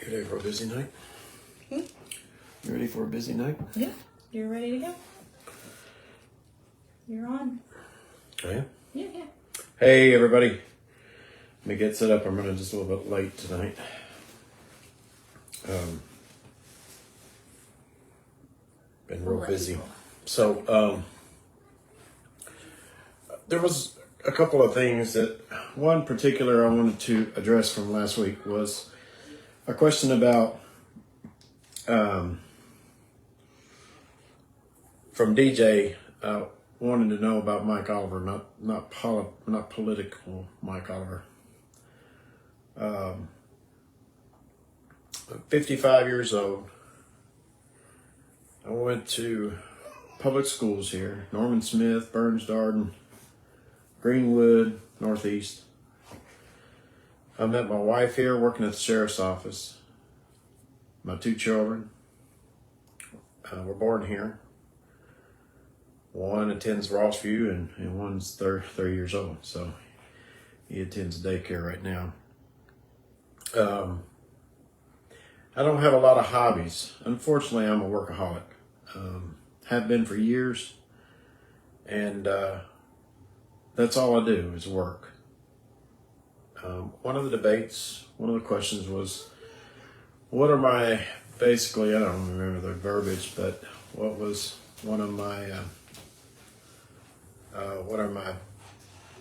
You ready for a busy night? Hmm? You ready for a busy night? Yeah, you're ready to go. You're on. I am. Yeah. Hey, everybody. Let me get set up. I'm running just a little bit late tonight. Been real busy. So, there was a couple of things that, one particular I wanted to address from last week was a question about, from DJ, wanting to know about Mike Oliver, not political Mike Oliver. 55 years old. I went to public schools here: Norman Smith, Burns Darden, Greenwood, Northeast. I met my wife here working at the sheriff's office. My two children were born here. One attends Rossview and one's 30 years old. So he attends daycare right now. I don't have a lot of hobbies. Unfortunately, I'm a workaholic. Have been for years. And that's all I do is work. One of the questions was, what are my, basically, I don't remember the verbiage, but what was one of my, what are my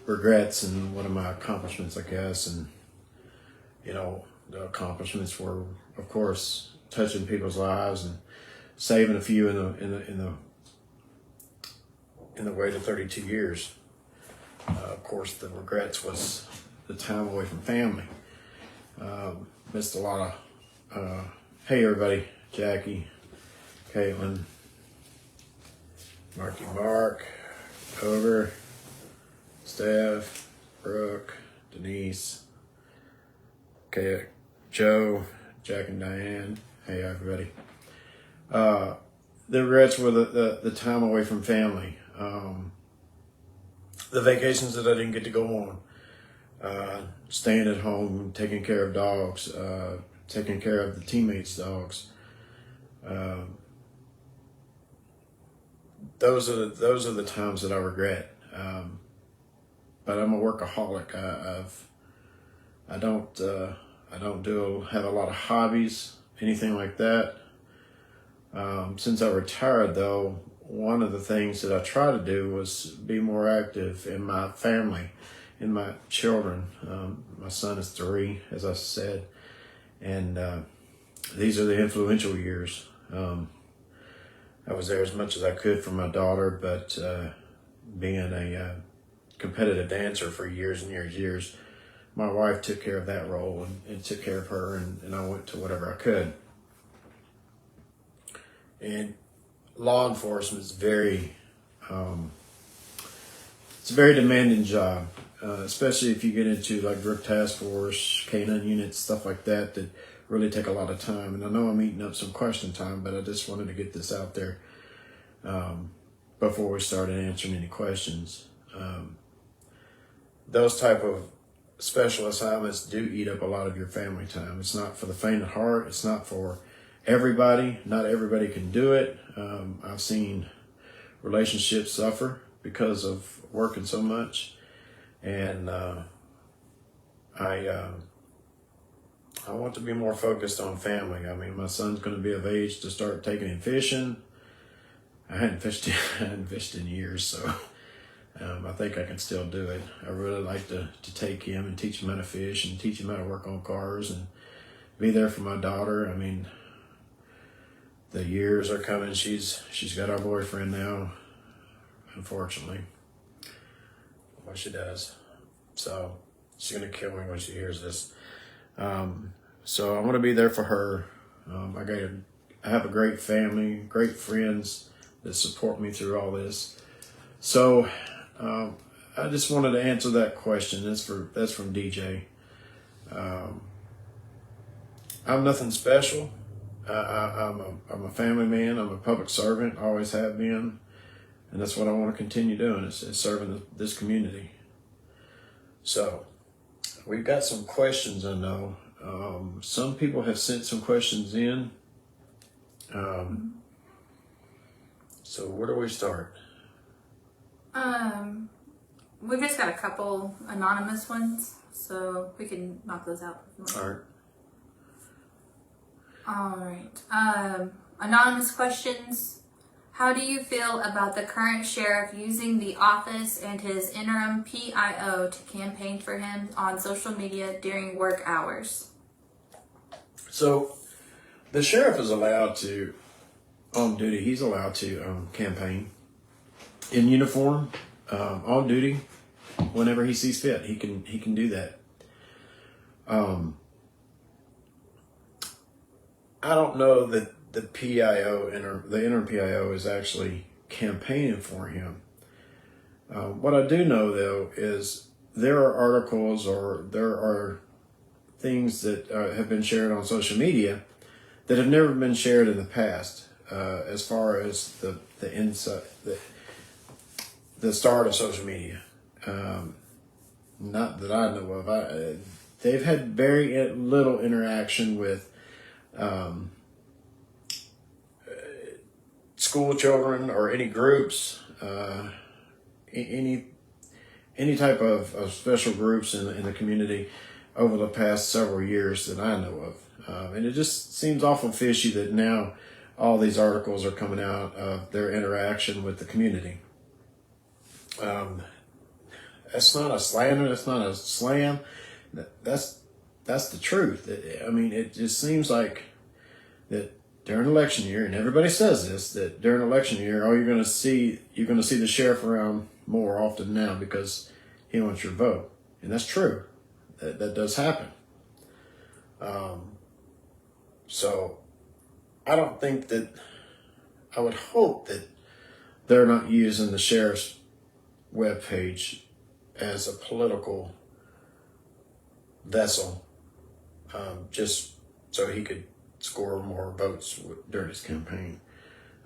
regrets and what are my accomplishments, I guess. And, you know, the accomplishments were, of course, touching people's lives and saving a few in the wait of 32 years. Of course, the regrets was the time away from family. Missed a lot of, hey everybody, Jackie, Caitlin, Mark, Over, Steph, Brooke, Denise, okay, Joe, Jack and Diane, hey everybody. The regrets were the time away from family. The vacations that I didn't get to go on, staying at home, taking care of dogs, taking care of the teammates' dogs. Those are the times that I regret. But I'm a workaholic. I don't have a lot of hobbies, anything like that. Since I retired, though, one of the things that I try to do was be more active in my family, in my children. My son is 3, as I said, and these are the influential years. I was there as much as I could for my daughter, but being a competitive dancer for years and years, my wife took care of that role and took care of her, and I went to whatever I could. And law enforcement is it's a very demanding job, especially if you get into like drug task force, canine units, stuff like that really take a lot of time. And I know I'm eating up some question time, but I just wanted to get this out there before we started answering any questions. Those type of special assignments do eat up a lot of your family time. It's not for the faint of heart. It's not for everybody. Not everybody can do it. I've seen relationships suffer because of working so much, and I want to be more focused on family. I mean, my son's going to be of age to start taking him fishing. I hadn't fished in years, so I think I can still do it. I really like to take him and teach him how to fish and teach him how to work on cars and be there for my daughter. I mean, the years are coming. She's got our boyfriend now, unfortunately. Well, she does. So she's going to kill me when she hears this. So I want to be there for her. I have a great family, great friends that support me through all this. So I just wanted to answer that question. That's from DJ. I'm nothing special. I'm a family man. I'm a public servant. Always have been, and that's what I want to continue doing. Is serving this community. So we've got some questions. I know Some people have sent some questions in. So where do we start? We've just got a couple anonymous ones, so we can knock those out. All right. Anonymous questions. How do you feel about the current sheriff using the office and his interim PIO to campaign for him on social media during work hours? So the sheriff is allowed to, on duty, he's allowed to campaign in uniform, on duty, whenever he sees fit. He can do that. I don't know that the PIO, the interim PIO, is actually campaigning for him. What I do know, though, is there are articles or there are things that have been shared on social media that have never been shared in the past, as far as the start of social media. Not that I know of. They've had very little interaction with school children or any groups, any type of special groups in the community over the past several years that I know of. And it just seems awful fishy that now all these articles are coming out of their interaction with the community. That's not a slander. That's not a slam. That's the truth. I mean, it just seems like that during election year, and everybody says this, that during election year, you're going to see the sheriff around more often now because he wants your vote, and that's true. That does happen. So I don't think that. I would hope that they're not using the sheriff's webpage as a political vessel, just so he could score more votes during his campaign.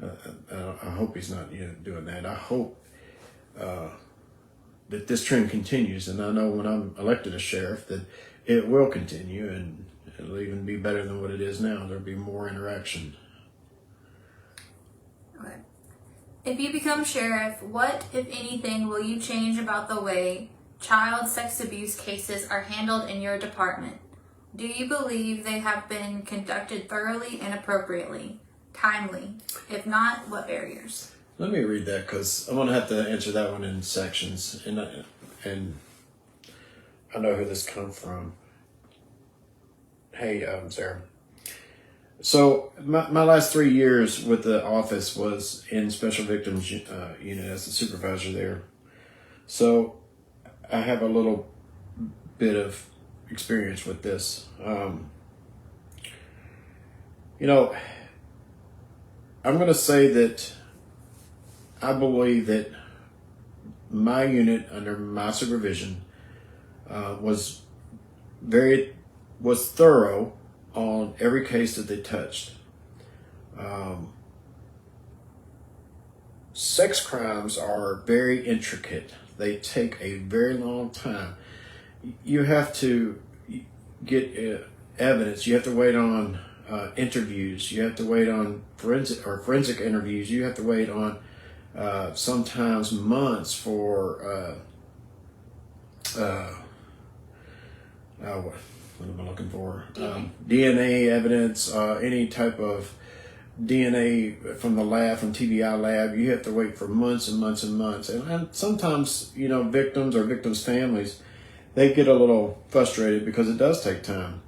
I hope he's not doing that. I hope that this trend continues, and I know when I'm elected as sheriff that it will continue, and it'll even be better than what it is now. There'll be more interaction. Okay. If you become sheriff, what, if anything, will you change about the way child sex abuse cases are handled in your department? Do you believe they have been conducted thoroughly and appropriately, timely? If not, what barriers? Let me read that because I'm going to have to answer that one in sections, and I know who this comes from. Hey, Sarah. So my last 3 years with the office was in Special Victims Unit as the supervisor there. So I have a little bit of experience with this. I'm going to say that I believe that my unit under my supervision was thorough on every case that they touched. Sex crimes are very intricate. They take a very long time. You have to get evidence. You have to wait on interviews. You have to wait on forensic interviews. You have to wait on sometimes months for what am I looking for? DNA evidence, any type of DNA from the lab, from TBI lab. You have to wait for months and months and months. And sometimes, victims or victims' families, they get a little frustrated because it does take time.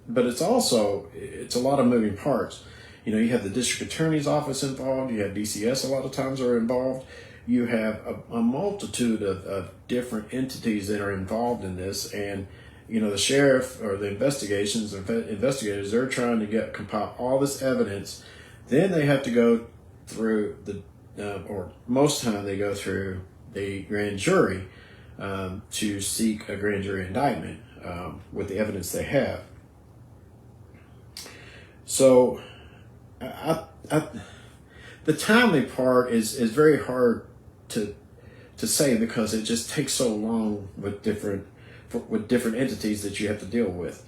But it's a lot of moving parts. You have the district attorney's office involved. You have DCS a lot of times are involved. You have a multitude of different entities that are involved in this. And, the sheriff or the investigators, they're trying to compile all this evidence. Then they have to go through or most time they go through the grand jury to seek a grand jury indictment with the evidence they have. So the timely part is very hard to say because it just takes so long with different entities that you have to deal with.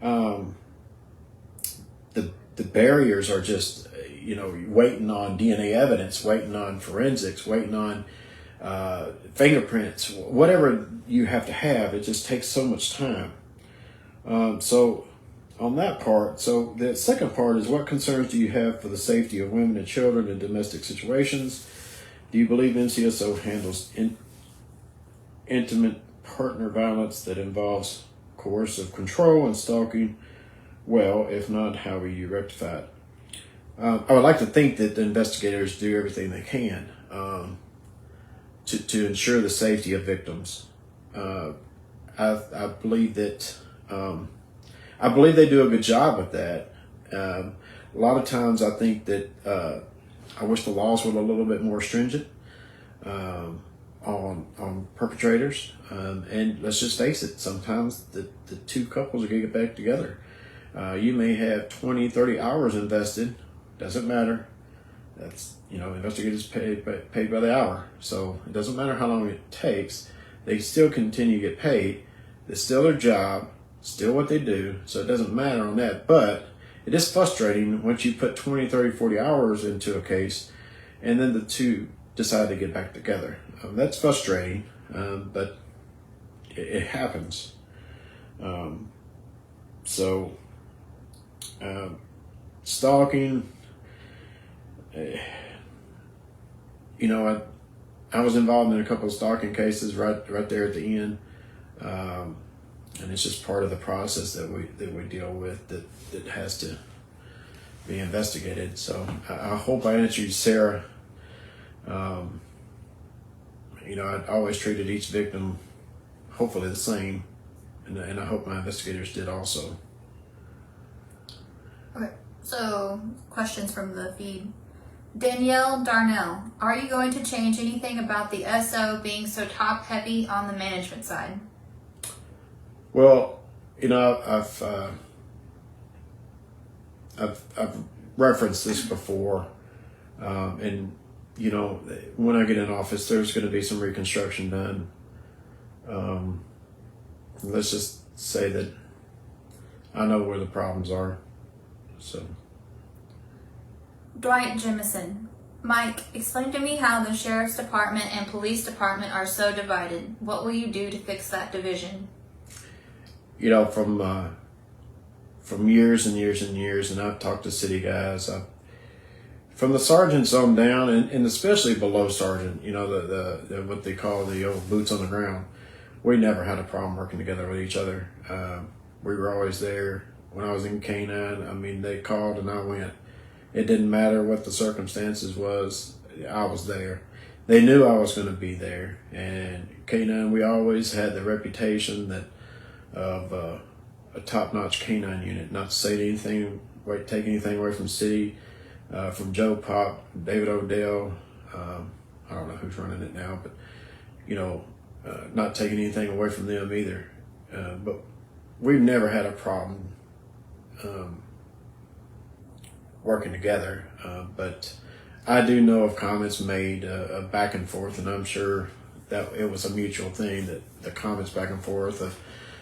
the barriers are just, waiting on DNA evidence, waiting on forensics, waiting on fingerprints, whatever you have to have. It just takes so much time. So on that part, so the second part is, what concerns do you have for the safety of women and children in domestic situations? Do you believe NCSO handles intimate partner violence that involves coercive control and stalking well? If not, how will you rectify it? I would like to think that the investigators do everything they can to ensure the safety of victims. I believe that I believe they do a good job with that. A lot of times, I think that I wish the laws were a little bit more stringent on perpetrators. And let's just face it, sometimes the two couples will get back together. You may have 20, 30 hours invested. Doesn't matter. That's, investigators paid by the hour. So it doesn't matter how long it takes. They still continue to get paid. It's still their job, still what they do. So it doesn't matter on that. But it is frustrating once you put 20, 30, 40 hours into a case and then the two decide to get back together. That's frustrating, but it happens. Stalking, I was involved in a couple of stalking cases right there at the end, and it's just part of the process that we deal with that has to be investigated. So I hope I answered you, Sarah. I always treated each victim hopefully the same, and I hope my investigators did also. Okay, so questions from the feed. Danielle Darnell, are you going to change anything about the SO being so top heavy on the management side? Well, I've referenced this before, and when I get in office, there's going to be some reconstruction done. Let's just say that I know where the problems are. So, Dwight Jemison, Mike, explain to me how the sheriff's department and police department are so divided. What will you do to fix that division? From years and years and years, and I've talked to city guys, from the sergeants on down, and especially below sergeant, the what they call the old boots on the ground. We never had a problem working together with each other. We were always there. When I was in K9, they called and I went. It didn't matter what the circumstances was. I was there. They knew I was going to be there. And K9, we always had the reputation of a top-notch K9 unit. Not to say anything, take anything away from city. From Joe Pop, David Odell, I don't know who's running it now, but not taking anything away from them either. But we've never had a problem working together. But I do know of comments made back and forth, and I'm sure that it was a mutual thing, that the comments back and forth of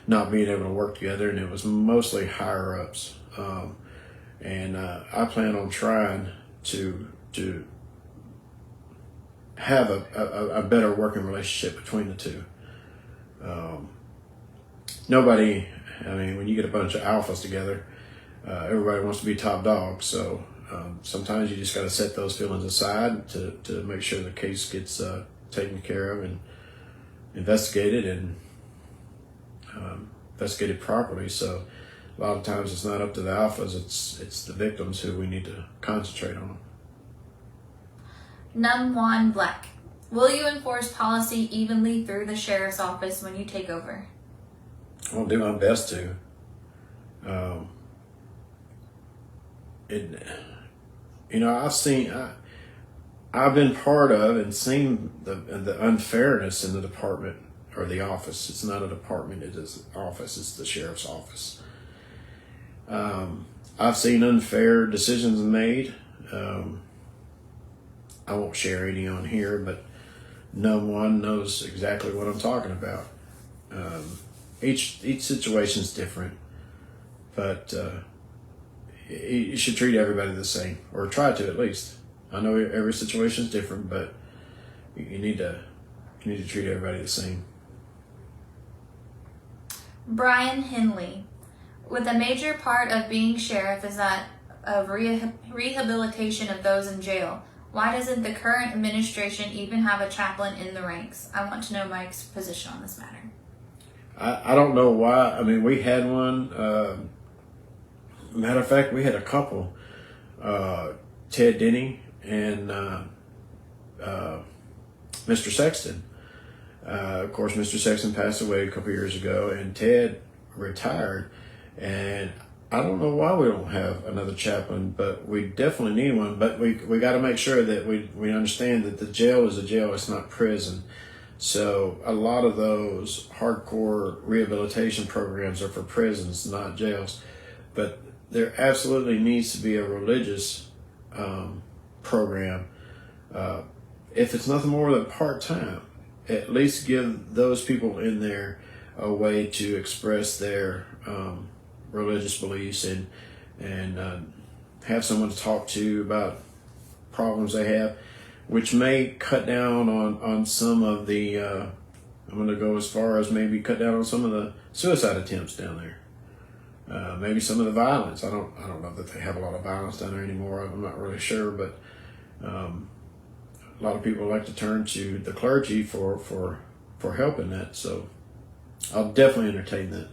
not being able to work together, and it was mostly higher ups. And I plan on trying to have a better working relationship between the two. Nobody, when you get a bunch of alphas together, everybody wants to be top dog. So sometimes you just got to set those feelings aside to make sure the case gets taken care of and investigated and investigated properly. So a lot of times it's not up to the alphas, it's the victims who we need to concentrate on. Numwan Black, will you enforce policy evenly through the sheriff's office when you take over? I'll do my best to. I've been part of and seen the unfairness in the department or the office. It's not a department, it is an office, it's the sheriff's office. I've seen unfair decisions made. I won't share any on here, but no one knows exactly what I'm talking about. Each situation is different, but you should treat everybody the same, or try to at least. I know every situation is different, but you need to treat everybody the same. Brian Henley, with a major part of being sheriff is that of rehabilitation of those in jail. Why doesn't the current administration even have a chaplain in the ranks? I want to know Mike's position on this matter. I don't know why. I mean, we had one. Matter of fact, we had a couple. Ted Denny and Mr. Sexton. Of course, Mr. Sexton passed away a couple years ago, and Ted retired. And I don't know why we don't have another chaplain, but we definitely need one. But we got to make sure that we understand that the jail is a jail; it's not prison. So a lot of those hardcore rehabilitation programs are for prisons, not jails. But there absolutely needs to be a religious program. If it's nothing more than part-time, at least give those people in there a way to express their religious beliefs and have someone to talk to about problems they have, which may cut down on some of the, I'm going to go as far as maybe cut down on some of the suicide attempts down there. Maybe some of the violence. I don't know that they have a lot of violence down there anymore. I'm not really sure, but a lot of people like to turn to the clergy for help in that. So I'll definitely entertain that.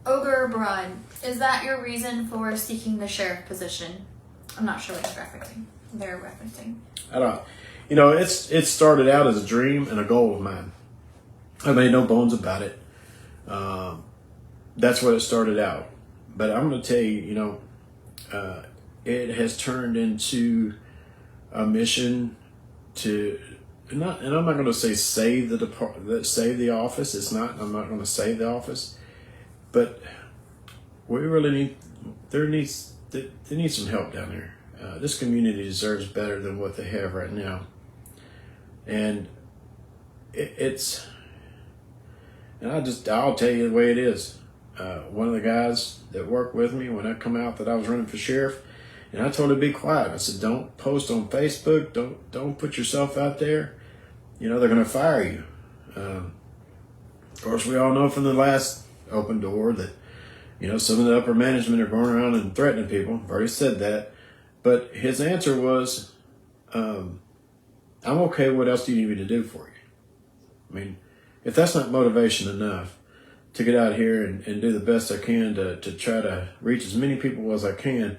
Ogre Broad, is that your reason for seeking the sheriff position? I'm not sure what they're referencing. I don't. It started out as a dream and a goal of mine. I made no bones about it. That's what it started out. But I'm going to tell you, it has turned into a mission to not, and I'm not going to say save the office. It's not. I'm not going to save the office, but we really they need some help down there. This community deserves better than what they have right now, and I'll tell you the way it is. One of the guys that worked with me when I come out that I was running for sheriff, and I told him to be quiet. I said, don't post on Facebook. Don't put yourself out there. They're going to fire you. Of course, we all know from the last open door that, some of the upper management are going around and threatening people. I've already said that. But his answer was, I'm okay. What else do you need me to do for you? I mean, if that's not motivation enough to get out here and do the best I can to try to reach as many people as I can,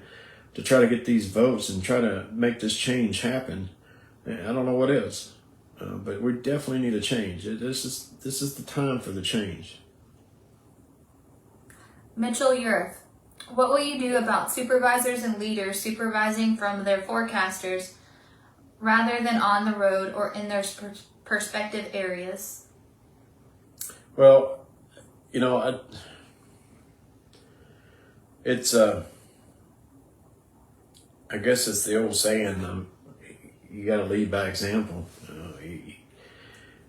to try to get these votes and try to make this change happen, I don't know what is. But we definitely need a change. This is the time for the change. Mitchell Urth, what will you do about supervisors and leaders supervising from their forecasters rather than on the road or in their perspective areas? Well, it's I guess it's the old saying, you got to lead by example.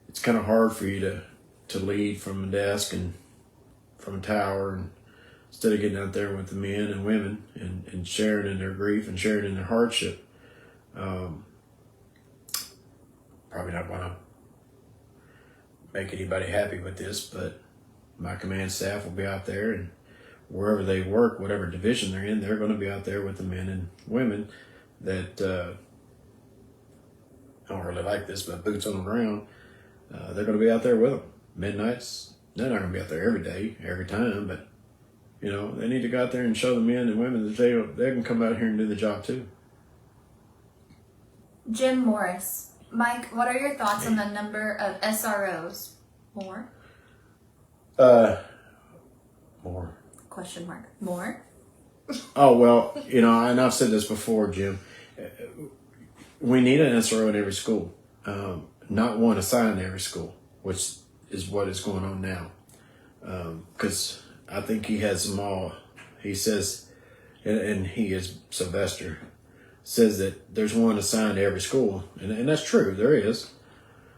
It's kind of hard for you to lead from a desk and from a tower, and instead of getting out there with the men and women and sharing in their grief and sharing in their hardship. Probably not want to make anybody happy with this, but my command staff will be out there, and wherever they work, whatever division they're in, they're going to be out there with the men and women that I don't really like this, but boots on the ground. They're going to be out there with them. Midnights, they're not going to be out there every day, every time, but they need to go out there and show the men and women that they can come out here and do the job too. Jim Morris, Mike, what are your thoughts on the number of SROs? More? More. Question mark. More? Oh, well, and I've said this before, Jim. We need an SRO in every school. Not one assigned to every school, which is what is going on now. Because I think he has them all. He says, and he is Sylvester, says that there's one assigned to every school. And that's true, there is.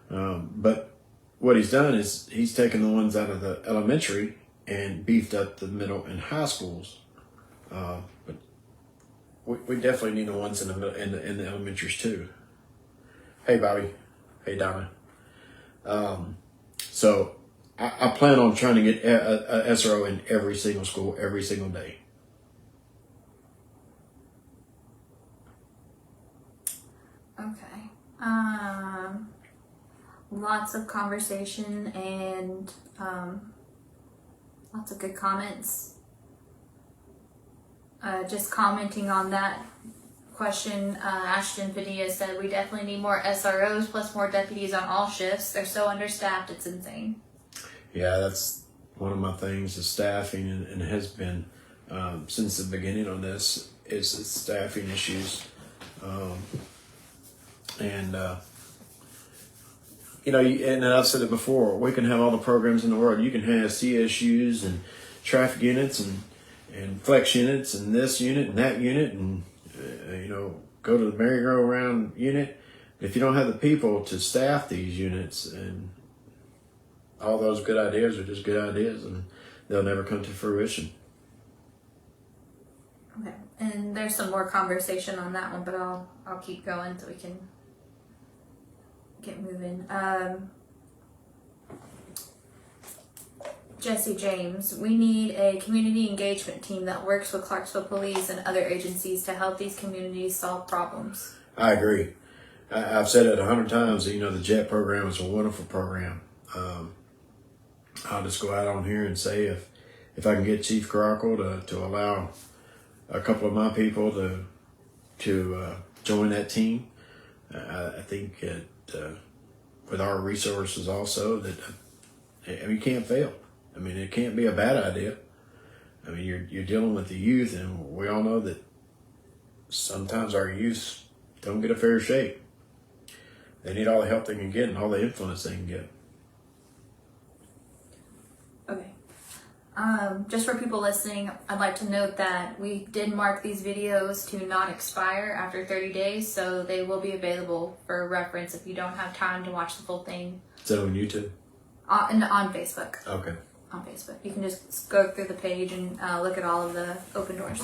But what he's done is he's taken the ones out of the elementary and beefed up the middle and high schools. But we definitely need the ones in the middle in the elementaries too. Hey, Bobby. Hey, Donna. So I plan on trying to get a SRO in every single school every single day. Okay. Lots of conversation and lots of good comments. Just commenting on that question, Ashton Padilla said we definitely need more SROs plus more deputies on all shifts. They're so understaffed, it's insane. Yeah, that's one of my things is staffing, and it has been since the beginning on this is staffing issues. And I've said it before, we can have all the programs in the world. You can have CSUs and traffic units and flex units and this unit and that unit and, go to the merry-go-round unit. If you don't have the people to staff these units, and all those good ideas are just good ideas and they'll never come to fruition. Okay, and there's some more conversation on that one, but I'll keep going so we can get moving. Jesse James, we need a community engagement team that works with Clarksville Police and other agencies to help these communities solve problems. I agree. I've said it 100 times. The JET program is a wonderful program. I'll just go out on here and say if I can get Chief Caracle to allow a couple of my people to join that team, I think that with our resources also that you can't fail. It can't be a bad idea. You're dealing with the youth, and we all know that sometimes our youth don't get a fair shake. They need all the help they can get and all the influence they can get. Okay. Just for people listening, I'd like to note that we did mark these videos to not expire after 30 days, so they will be available for reference if you don't have time to watch the full thing. Is that on YouTube? On Facebook. Okay. On Facebook. You can just go through the page and look at all of the open doors.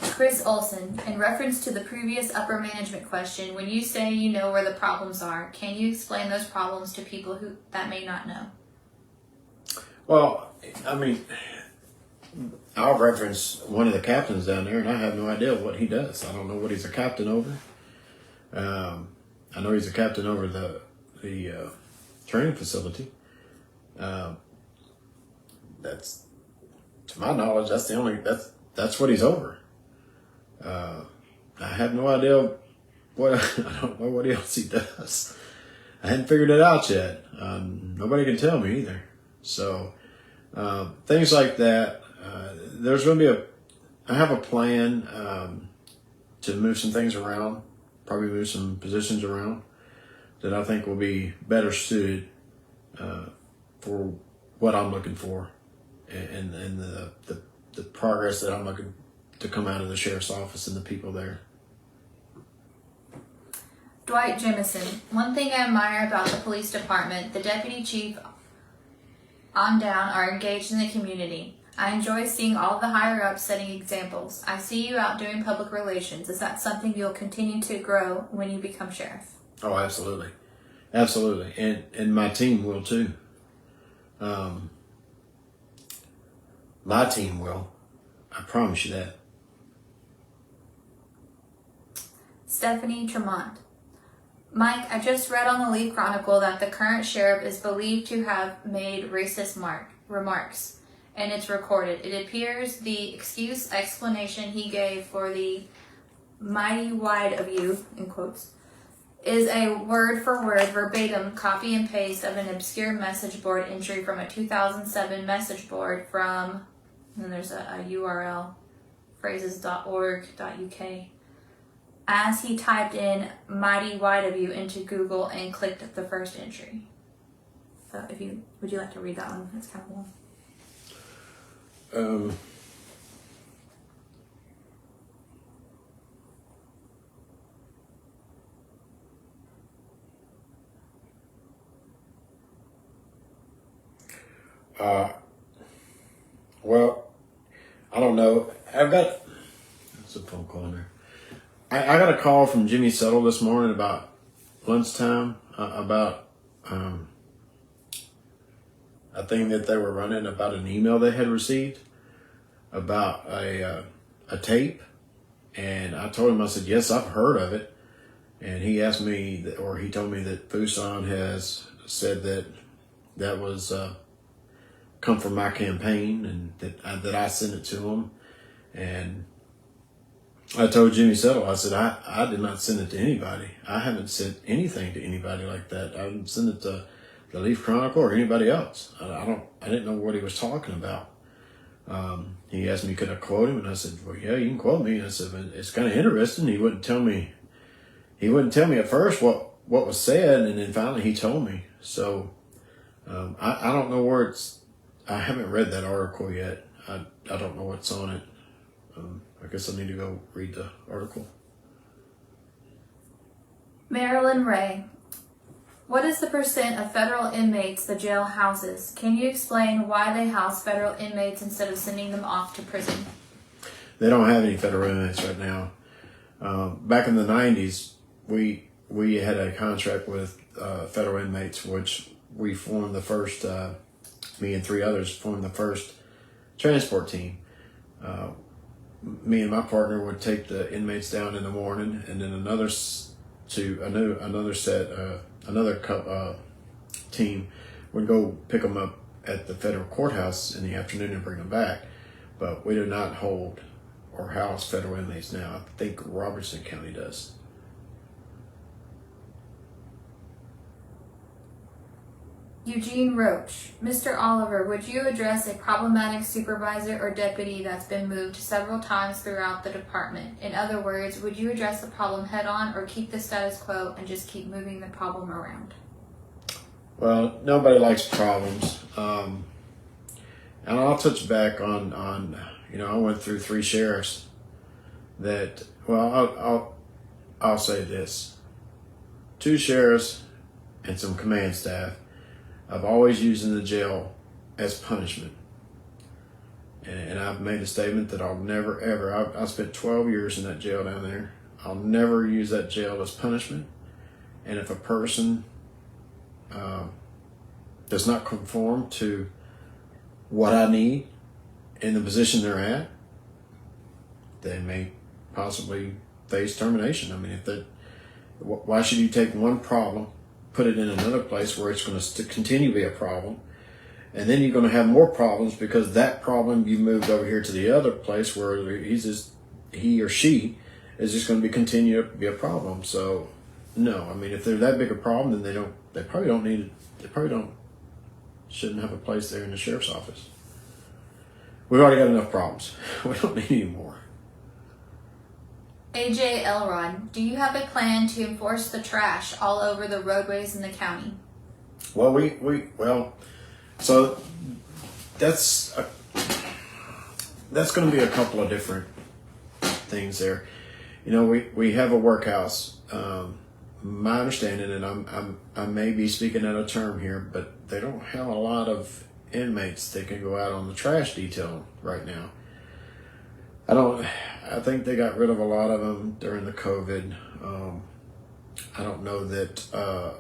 Chris Olson, in reference to the previous upper management question, when you say you know where the problems are, can you explain those problems to people that may not know? Well, I'll reference one of the captains down there, and I have no idea what he does. I don't know what he's a captain over. I know he's a captain over the training facility. That's, to my knowledge, that's what he's over. I have no idea I don't know what else he does. I hadn't figured it out yet. Nobody can tell me either. So, things like that, there's going to be I have a plan, to move some things around, probably move some positions around that I think will be better suited, for what I'm looking for and the progress that I'm looking to come out of the sheriff's office and the people there. Dwight Jemison, one thing I admire about the police department, the deputy chief on down are engaged in the community. I enjoy seeing all the higher ups setting examples. I see you out doing public relations. Is that something you'll continue to grow when you become sheriff? Oh, absolutely. Absolutely. And my team will too. My team will. I promise you that. Stephanie Tremont. Mike, I just read on the Leaf Chronicle that the current sheriff is believed to have made racist remarks, and it's recorded. It appears the explanation he gave for the mighty wide of you, in quotes, is a word-for-word verbatim copy and paste of an obscure message board entry from a 2007 message board from, and then there's a URL, phrases.org.uk. As he typed in mighty wide of you into Google and clicked the first entry. So would you like to read that one? It's kind of long. Well, I don't know. I've got that's a phone call in there. I got a call from Jimmy Settle this morning about lunchtime about a thing that they were running about an email they had received about a tape, and I told him, I said, yes, I've heard of it, and he asked me, or he told me that Fuson has said that was come from my campaign, and that I sent it to him, and I told Jimmy Settle, I said, I did not send it to anybody. I haven't sent anything to anybody like that. I didn't send it to the Leaf Chronicle or anybody else. I didn't know what he was talking about. He asked me, could I quote him? And I said, well, yeah, you can quote me. And I said, but it's kind of interesting. He wouldn't tell me at first what was said. And then finally he told me. So, I don't know where I haven't read that article yet. I don't know what's on it. I guess I need to go read the article. Marilyn Ray. What is the percent of federal inmates the jail houses? Can you explain why they house federal inmates instead of sending them off to prison? They don't have any federal inmates right now. Back in the 90s, we had a contract with federal inmates, which we formed the first, me and 3 others formed the first transport team. Me and my partner would take the inmates down in the morning, and then another team would go pick them up at the federal courthouse in the afternoon and bring them back. But we do not hold or house federal inmates now. I think Robertson County does. Eugene Roach. Mr. Oliver, would you address a problematic supervisor or deputy that's been moved several times throughout the department? In other words, would you address the problem head on or keep the status quo and just keep moving the problem around? Well, nobody likes problems. And I'll touch back on I went through 3 sheriffs that, well, I'll say this. 2 sheriffs and some command staff I've always used in the jail as punishment. And I've made a statement that I'll never, ever, I spent 12 years in that jail down there. I'll never use that jail as punishment. And if a person does not conform to what I need in the position they're at, they may possibly face termination. I mean, why should you take one problem, put it in another place where it's going to continue to be a problem, and then you're going to have more problems because that problem you moved over here to the other place where he or she is just going to continue to be a problem. So no, I mean, if they're that big a problem, then they probably shouldn't have a place there in the sheriff's office. We've already got enough problems. We don't need any more. AJ Elrod, do you have a plan to enforce the trash all over the roadways in the county? Well, so that's going to be a couple of different things there. We have a workhouse. My understanding, and I may be speaking out of term here, but they don't have a lot of inmates that can go out on the trash detail right now. I think they got rid of a lot of them during the COVID. I don't know that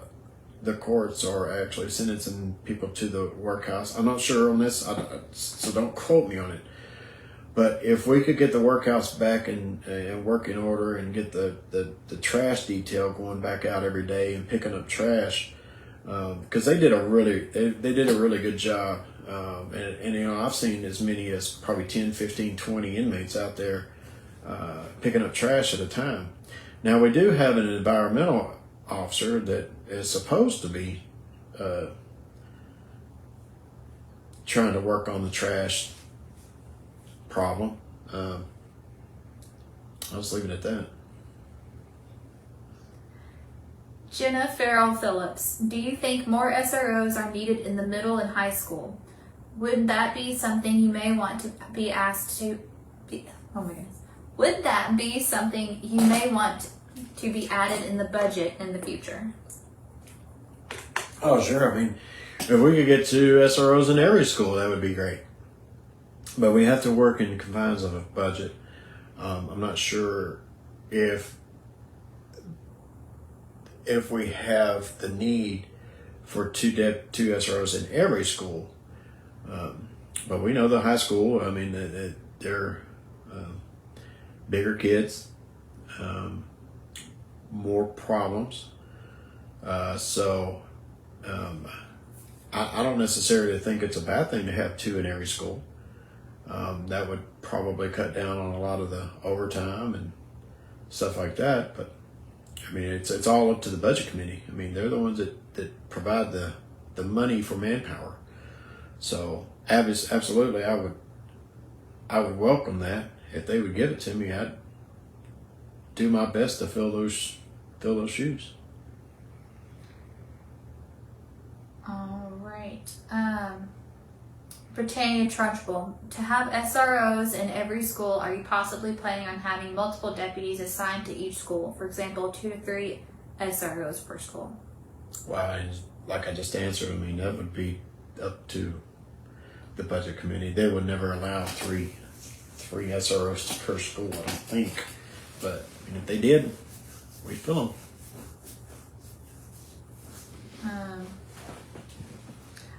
the courts are actually sentencing people to the workhouse. I'm not sure on this, so don't quote me on it. But if we could get the workhouse back and work in order and get the trash detail going back out every day and picking up trash, because they did a really good job. And I've seen as many as probably 10, 15, 20 inmates out there picking up trash at a time. Now, we do have an environmental officer that is supposed to be trying to work on the trash problem. I'll just leave it at that. Jenna Farrell Phillips, do you think more SROs are needed in the middle and high school? Would that be something you may want to be asked to be, oh my goodness. Would that be something you may want to be added in the budget in the future? Oh, sure. I mean, if we could get 2 SROs in every school, that would be great. but we have to work in the confines of a budget. I'm not sure if we have the need for two SROs in every school. But we know the high school, I mean, they're bigger kids, more problems. So I don't necessarily think it's a bad thing to have two in every school. That would probably cut down on a lot of the overtime and stuff like that. But I mean, it's all up to the budget committee. I mean, they're the ones that provide the money for manpower. So absolutely, I would welcome that. If they would give it to me, I'd do my best to fill those shoes. All right. Pertaining to Trunchbull, to have SROs in every school, are you possibly planning on having multiple deputies assigned to each school? For example, 2 to 3 SROs per school. Well, like I just answered, I mean, that would be up to the budget committee. They would never allow three SROs per school, I don't think. But I mean, if they did, we'd fill them.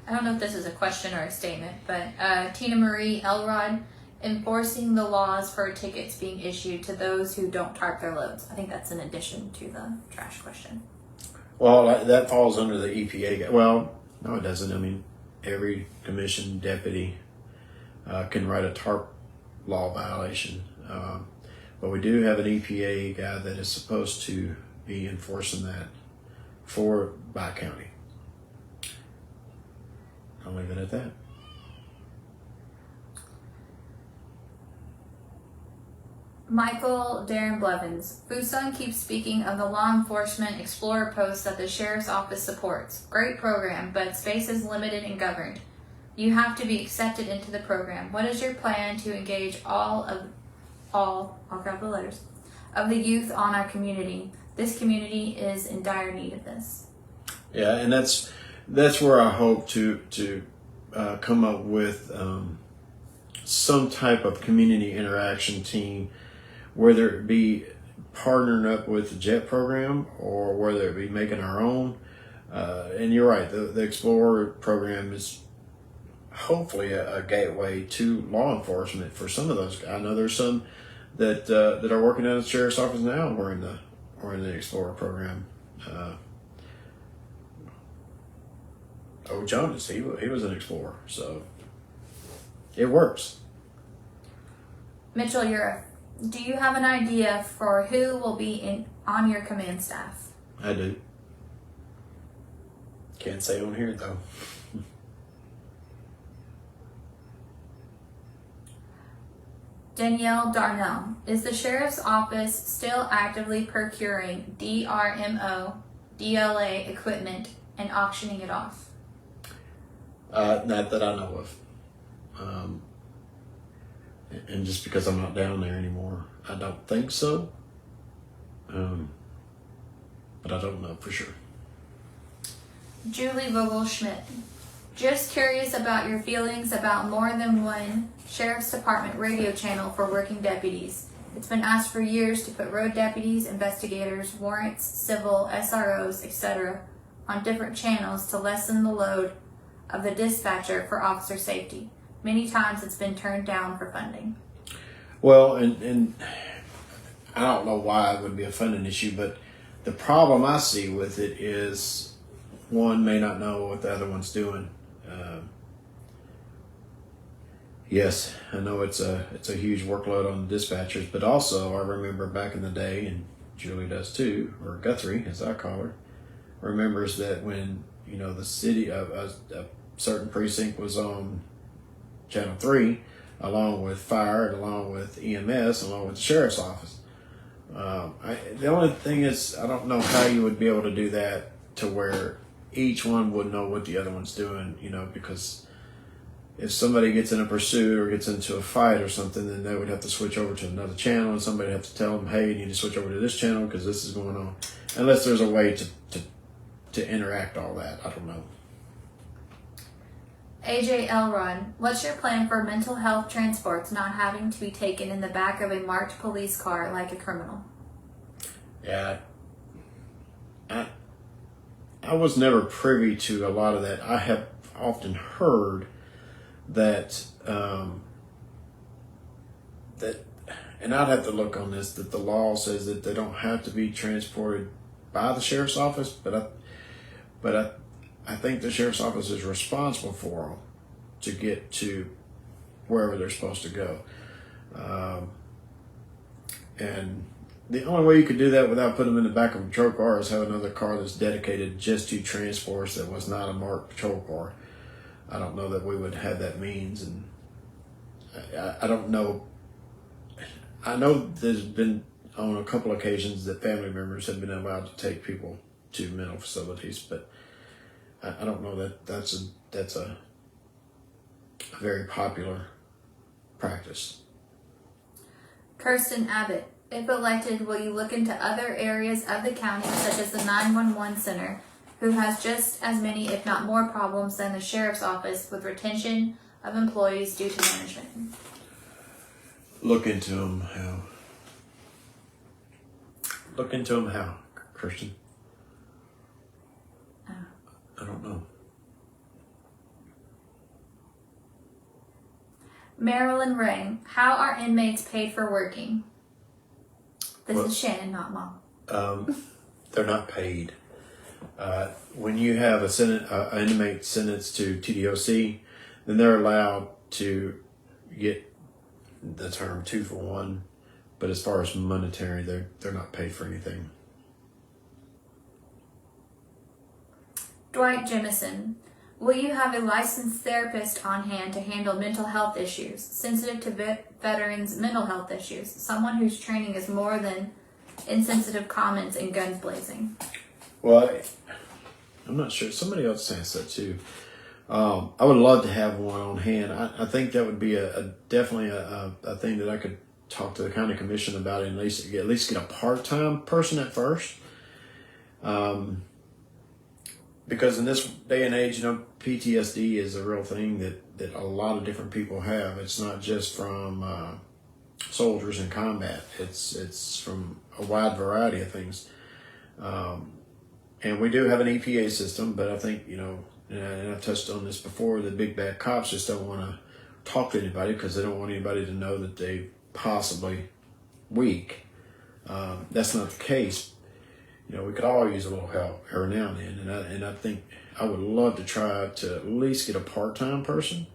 I don't know if this is a question or a statement, but Tina Marie Elrod, enforcing the laws for tickets being issued to those who don't tarp their loads. I think that's in addition to the trash question. Well, that falls under the EPA. Well, no, it doesn't. I mean, every commission deputy can write a TARP law violation. But we do have an EPA guy that is supposed to be enforcing that by county. I'll leave it at that. Michael Darren Blevins. Fuson keeps speaking of the law enforcement explorer post that the sheriff's office supports. Great program, but space is limited and governed. You have to be accepted into the program. What is your plan to engage I'll grab the letters, of the youth on our community? This community is in dire need of this. Yeah, and that's where I hope to come up with some type of community interaction team, whether it be partnering up with the JET program or whether it be making our own. And you're right, the Explorer program is hopefully a gateway to law enforcement for some of those. I know there's some that are working at the sheriff's office now who are in the Explorer program. Jonas, he was an explorer, so it works. Mitchell, do you have an idea for who will be on your command staff? I do. Can't say on here though. Danielle Darnell, is the sheriff's office still actively procuring DRMO, DLA equipment and auctioning it off? Not that I know of. And just because I'm not down there anymore, I don't think so. But I don't know for sure. Julie Vogel Schmidt, just curious about your feelings about more than one sheriff's department radio channel for working deputies. It's been asked for years to put road deputies, investigators, warrants, civil, SROs, etc. on different channels to lessen the load of the dispatcher for officer safety. Many times it's been turned down for funding. Well, and I don't know why it would be a funding issue, but the problem I see with it is one may not know what the other one's doing. Yes, I know it's a huge workload on the dispatchers, but also I remember back in the day, and Julie does too, or Guthrie as I call her, remembers that when the city of a certain precinct was on Channel 3, along with fire and along with EMS, along with the sheriff's office. The only thing is, I don't know how you would be able to do that to where each one would know what the other one's doing, because if somebody gets in a pursuit or gets into a fight or something, then they would have to switch over to another channel, and somebody would have to tell them, hey, you need to switch over to this channel because this is going on. Unless there's a way to interact all that. I don't know. AJ Elrod, what's your plan for mental health transports not having to be taken in the back of a marked police car like a criminal? Yeah, I was never privy to a lot of that. I have often heard that and I'd have to look on this, that the law says that they don't have to be transported by the sheriff's office, but I think the sheriff's office is responsible for them to get to wherever they're supposed to go. And the only way you could do that without putting them in the back of a patrol car is have another car that's dedicated just to transports that was not a marked patrol car. I don't know that we would have that means, and I don't know. I know there's been on a couple occasions that family members have been allowed to take people to mental facilities, but I don't know that that's a very popular practice. Kirsten Abbott, if elected, will you look into other areas of the county, such as the 911 center, who has just as many, if not more, problems than the sheriff's office with retention of employees due to management? Look into them how. Look into them how, Kirsten? I don't know. Marilyn Ray, how are inmates paid for working? This Well, is Shannon, not Mom. They're not paid. When you have an inmate sentenced to TDOC, then they're allowed to get the term 2 for 1. But as far as monetary, they're not paid for anything. Dwight Jemison, will you have a licensed therapist on hand to handle mental health issues, sensitive to veterans' mental health issues, someone whose training is more than insensitive comments and guns blazing? Well, I'm not sure. Somebody else asked that too. I would love to have one on hand. I think that would be definitely a thing that I could talk to the county commission about, and at least get a part-time person at first. Because in this day and age, PTSD is a real thing that a lot of different people have. It's not just from soldiers in combat. It's from a wide variety of things. And we do have an EPA system, but I think, and I've touched on this before, the big bad cops just don't want to talk to anybody because they don't want anybody to know that they're possibly weak. That's not the case. We could all use a little help every now and then, and I think I would love to try to at least get a part-time person,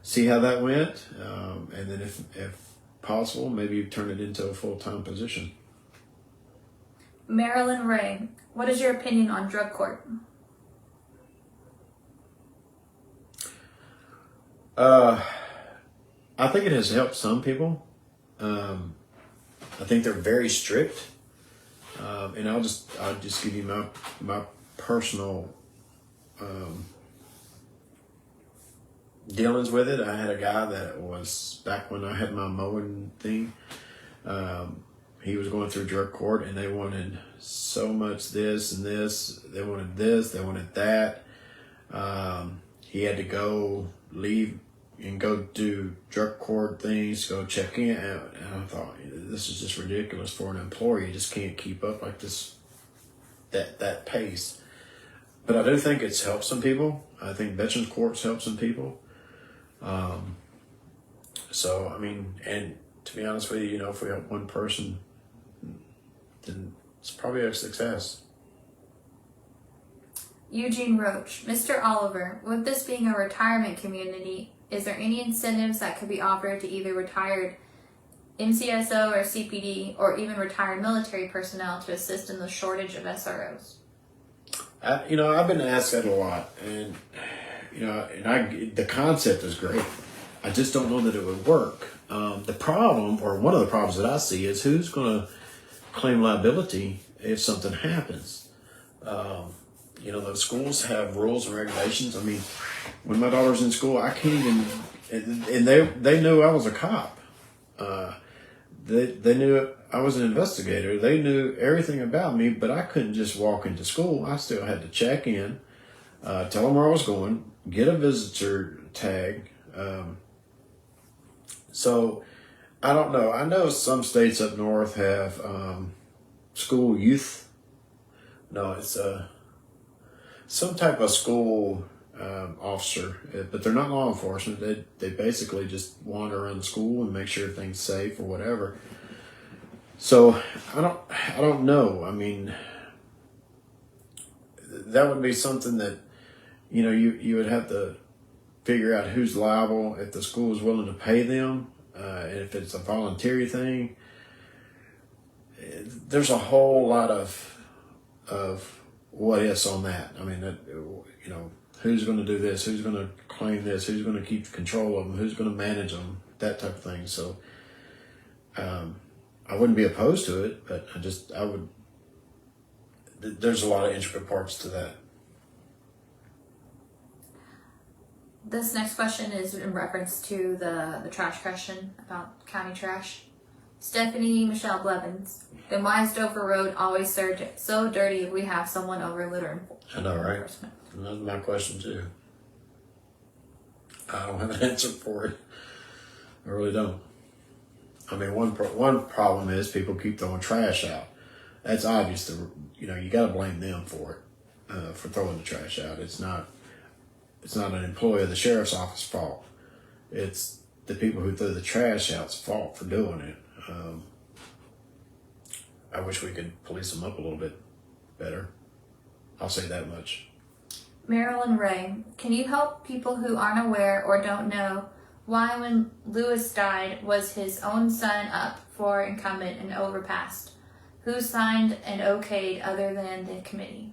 see how that went, and then if possible, maybe turn it into a full-time position. Marilyn Ray, what is your opinion on drug court? I think it has helped some people. I think they're very strict. And I'll just give you my personal dealings with it. I had a guy that was, back when I had my mowing thing, he was going through drug court, and they wanted so much this and this. They wanted this, they wanted that. He had to leave and go do drug court things, go check in. And I thought, this is just ridiculous for an employee. You just can't keep up like this, that pace. But I do think it's helped some people. I think veterans courts help some people. So, and to be honest with you, if we help one person, then it's probably a success. Eugene Roach, Mr. Oliver, with this being a retirement community, is there any incentives that could be offered to either retired MCSO or CPD, or even retired military personnel to assist in the shortage of SROs? I've been asked that a lot, and the concept is great. I just don't know that it would work. The problem, or one of the problems that I see, is who's going to claim liability if something happens. The schools have rules and regulations. When my daughter was in school, I can't even, and they knew I was a cop. They knew I was an investigator. They knew everything about me, but I couldn't just walk into school. I still had to check in. tell them where I was going, get a visitor tag. So I don't know. I know some states up north have school youth. No, it's some type of school officer, but they're not law enforcement. They basically just wander around the school and make sure everything's safe or whatever. So I don't know. I mean, that would be something that you would have to figure out who's liable, if the school is willing to pay them, and if it's a voluntary thing. There's a whole lot of what ifs on that. I mean, who's going to do this? Who's going to claim this? Who's going to keep control of them? Who's going to manage them? That type of thing. So, I wouldn't be opposed to it, but I would. There's a lot of intricate parts to that. This next question is in reference to the trash question about county trash. Stephanie Michelle Blevins. Then why is Dover Road always so dirty if we have someone over litter I know, right? enforcement? That's my question too. I don't have an answer for it. I really don't. I mean, one problem is people keep throwing trash out. That's obvious. You got to blame them for it, for throwing the trash out. It's not an employee of the sheriff's office fault. It's the people who threw the trash out's fault for doing it. I wish we could police them up a little bit better. I'll say that much. Marilyn Ray, can you help people who aren't aware or don't know why when Lewis died was his own son up for incumbent and overpassed? Who signed and okayed other than the committee?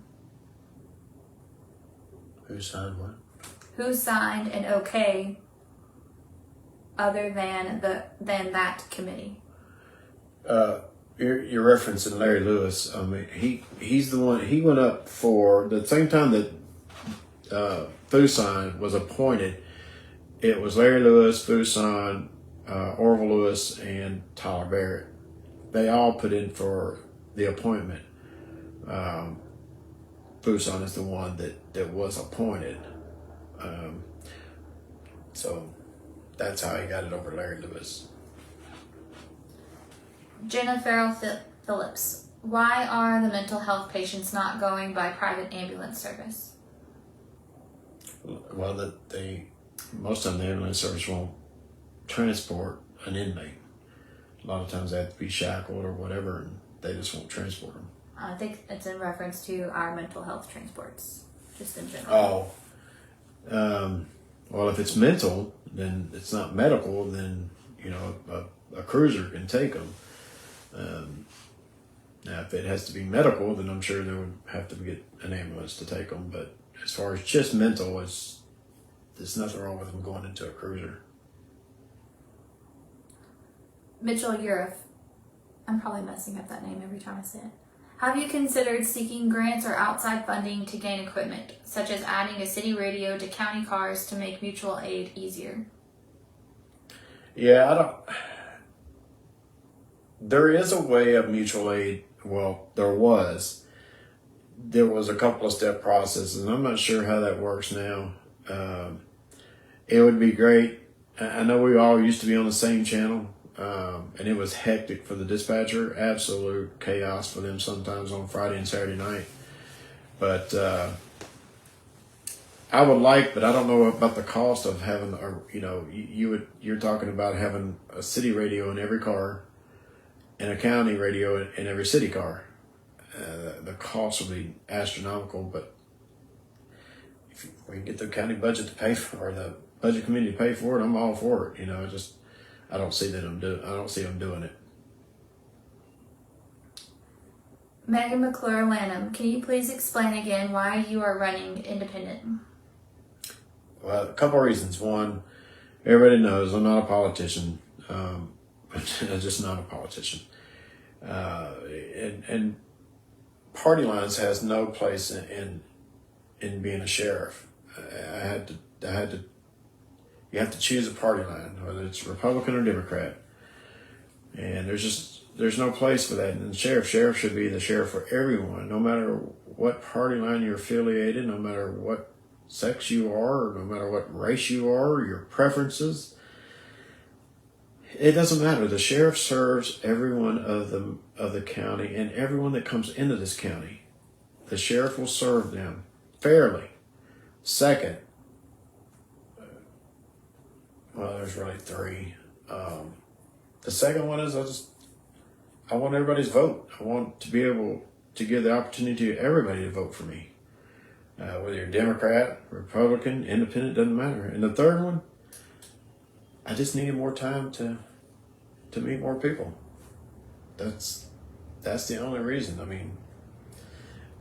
Who signed what? Who signed an okay other than that committee? You're referencing Larry Lewis. I mean, he's the one. He went up for the same time that Fuson was appointed. It was Larry Lewis, Fuson, Orville Lewis, and Tyler Barrett. They all put in for the appointment. Fuson is the one that was appointed. So that's how he got it over Larry Lewis. Jenna Farrell Phillips. Why are the mental health patients not going by private ambulance service? Well, most of the ambulance service won't transport an inmate. A lot of times they have to be shackled or whatever, and they just won't transport them. I think it's in reference to our mental health transports, just in general. Well, if it's mental, then it's not medical. Then a cruiser can take them. Now, if it has to be medical, then I'm sure they would have to get an ambulance to take them. But as far as just mental, there's nothing wrong with them going into a cruiser. Mitchell Uriff. I'm probably messing up that name every time I say it. Have you considered seeking grants or outside funding to gain equipment, such as adding a city radio to county cars to make mutual aid easier? Yeah, there is a way of mutual aid. Well, there was a couple of step processes, and I'm not sure how that works now. It would be great. I know we all used to be on the same channel, and it was hectic for the dispatcher, absolute chaos for them sometimes on Friday and Saturday night. But I would like, but I don't know about the cost of having, you're talking about having a city radio in every car and a county radio in every city car. The cost will be astronomical, but if we can get the county budget to pay for, or the budget committee to pay for it, I'm all for it. I don't see them doing it. Megan McClure Lanham, can you please explain again why you are running independent? Well, a couple of reasons. One, everybody knows I'm not a politician. I'm just not a politician. And party lines has no place in being a sheriff. You have to choose a party line, whether it's Republican or Democrat. And there's no place for that. And the sheriff should be the sheriff for everyone, no matter what party line you're affiliated, no matter what sex you are, or no matter what race you are, your preferences. It doesn't matter. The sheriff serves everyone of the county and everyone that comes into this county. The sheriff will serve them fairly. Second, well, there's really three. The second one is I want everybody's vote. I want to be able to give the opportunity to everybody to vote for me. Whether you're Democrat, Republican, Independent, doesn't matter. And the third one, I just needed more time to meet more people. That's the only reason. I mean,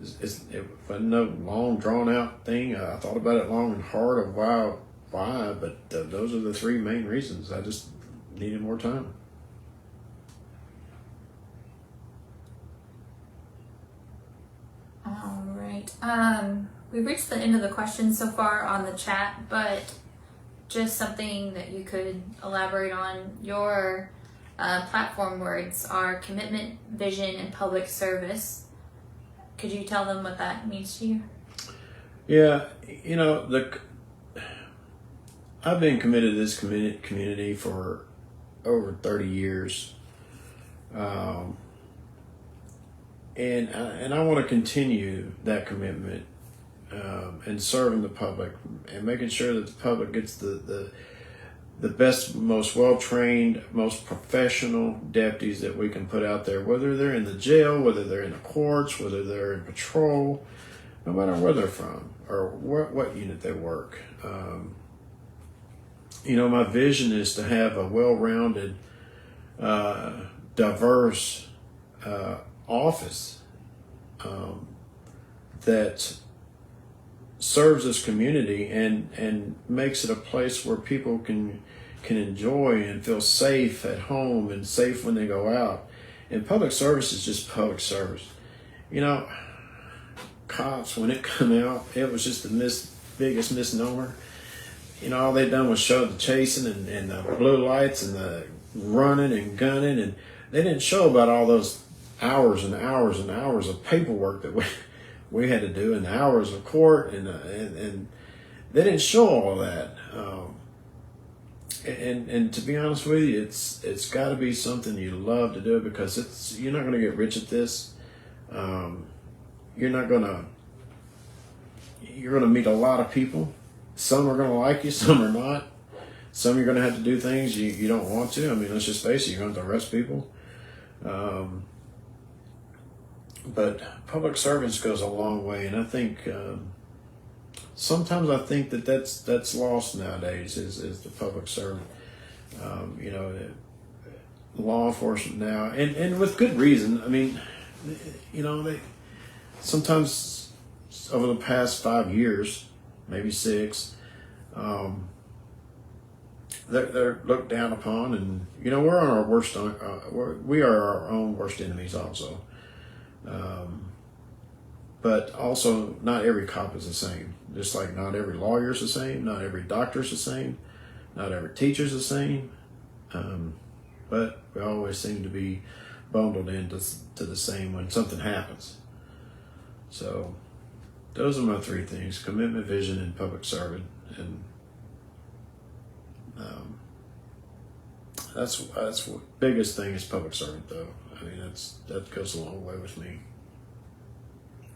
it wasn't no long drawn out thing. I thought about it long and hard of why, but those are the three main reasons. I just needed more time. All right. We've reached the end of the questions so far on the chat, but just something that you could elaborate on. Your platform words are commitment, vision, and public service. Could you tell them what that means to you? Yeah, I've been committed to this community for over 30 years. And I want to continue that commitment and serving the public and making sure that the public gets the best, most well-trained, most professional deputies that we can put out there, whether they're in the jail, whether they're in the courts, whether they're in patrol, no matter where they're from or what unit they work. My vision is to have a well-rounded, diverse office that serves this community and makes it a place where people can enjoy and feel safe at home and safe when they go out. And public service is just public service. Cops, when it come out, it was just the biggest misnomer. All they done was show the chasing and the blue lights and the running and gunning, and they didn't show about all those hours and hours and hours of paperwork that we had to do, and the hours of court, and they didn't show all of that. And to be honest with you, it's got to be something you love to do, because you're not going to get rich at this. You're going to meet a lot of people. Some are going to like you, some are not. Some you're going to have to do things you don't want to. I mean, let's just face it, you're going to arrest people. But public service goes a long way, and I think sometimes I think that's lost nowadays is the public servant. Law enforcement now, and with good reason. I mean, they sometimes over the past 5 years, maybe 6, they're looked down upon, and we're on our worst. We are our own worst enemies also. But also, not every cop is the same. Just like not every lawyer is the same, not every doctor is the same, not every teacher is the same. But we always seem to be bundled into the same when something happens. So those are my 3 things: commitment, vision, and public servant. And that's what biggest thing is public servant, though. I mean, that goes a long way with me.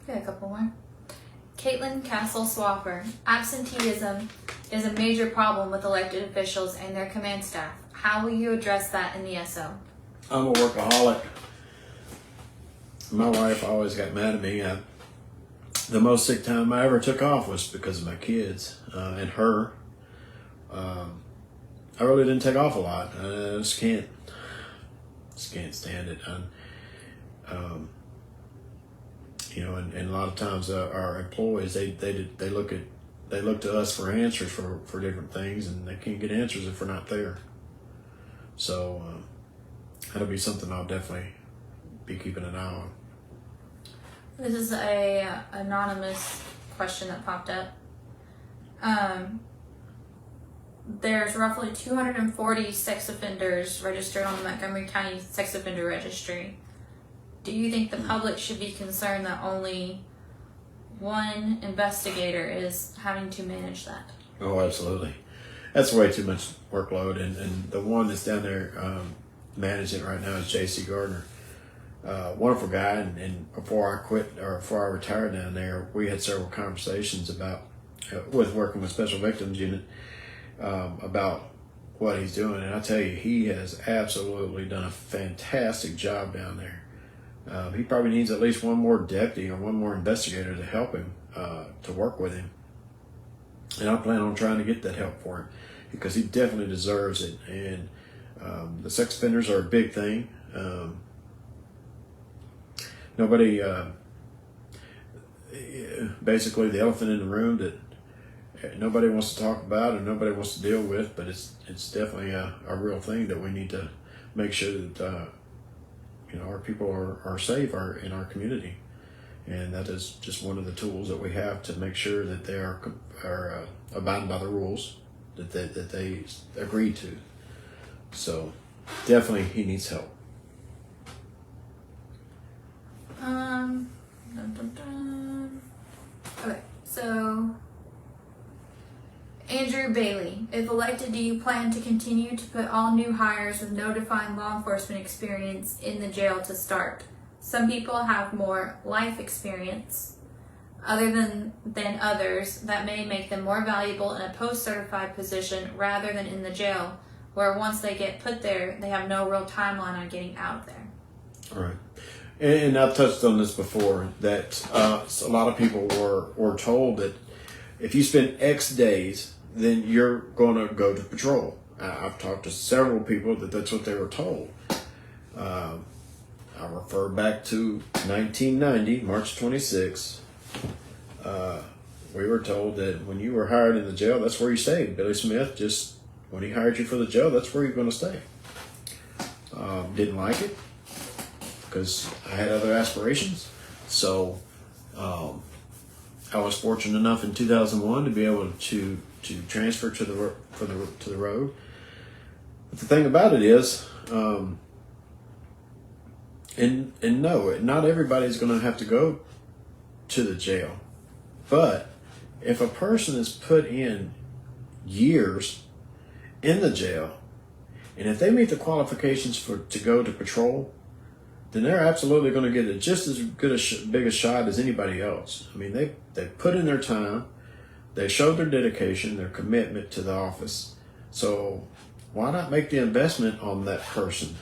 Okay, a couple more. Caitlin Castle Swaffer. Absenteeism is a major problem with elected officials and their command staff. How will you address that in the SO? I'm a workaholic. My wife always got mad at me. The most sick time I ever took off was because of my kids and her. I really didn't take off a lot. I just can't stand it. And a lot of times our employees they look to us for answers for different things, and they can't get answers if we're not there. So that'll be something I'll definitely be keeping an eye on. This is a anonymous question that popped up. There's roughly 240 sex offenders registered on the Montgomery County Sex Offender Registry. Do you think the public should be concerned that only one investigator is having to manage that. Oh, absolutely. That's way too much workload. And the one that's down there managing it right now is J.C. Gardner. Wonderful guy. And before I quit, or before I retired down there, we had several conversations about, with working with Special Victims Unit, about what he's doing. And I tell you, he has absolutely done a fantastic job down there. He probably needs at least one more deputy or one more investigator to help him, to work with him. And I plan on trying to get that help for him because he definitely deserves it. And the sex offenders are a big thing. Nobody, basically the elephant in the room that nobody wants to talk about and nobody wants to deal with, but it's definitely a real thing that we need to make sure that our people are safe in our community, and that is just one of the tools that we have to make sure that they are abiding by the rules that they agreed to. So definitely he needs help. Okay, so Andrew Bailey, if elected, do you plan to continue to put all new hires with no defined law enforcement experience in the jail to start? Some people have more life experience other than others that may make them more valuable in a post-certified position rather than in the jail, where once they get put there, they have no real timeline on getting out of there. All right. And I've touched on this before, that a lot of people were told that if you spend X days, then you're going to go to patrol. I've talked to several people that's what they were told. I refer back to 1990, March 26. We were told that when you were hired in the jail, that's where you stayed. Billy Smith, when he hired you for the jail, that's where you're going to stay. Didn't like it because I had other aspirations. So I was fortunate enough in 2001 to be able to transfer to the road. But the thing about it is, not everybody's going to have to go to the jail. But if a person is put in years in the jail, and if they meet the qualifications to go to patrol, then they're absolutely going to get just as good big a shot as anybody else. I mean, they put in their time, they showed their dedication, their commitment to the office. So why not make the investment on that person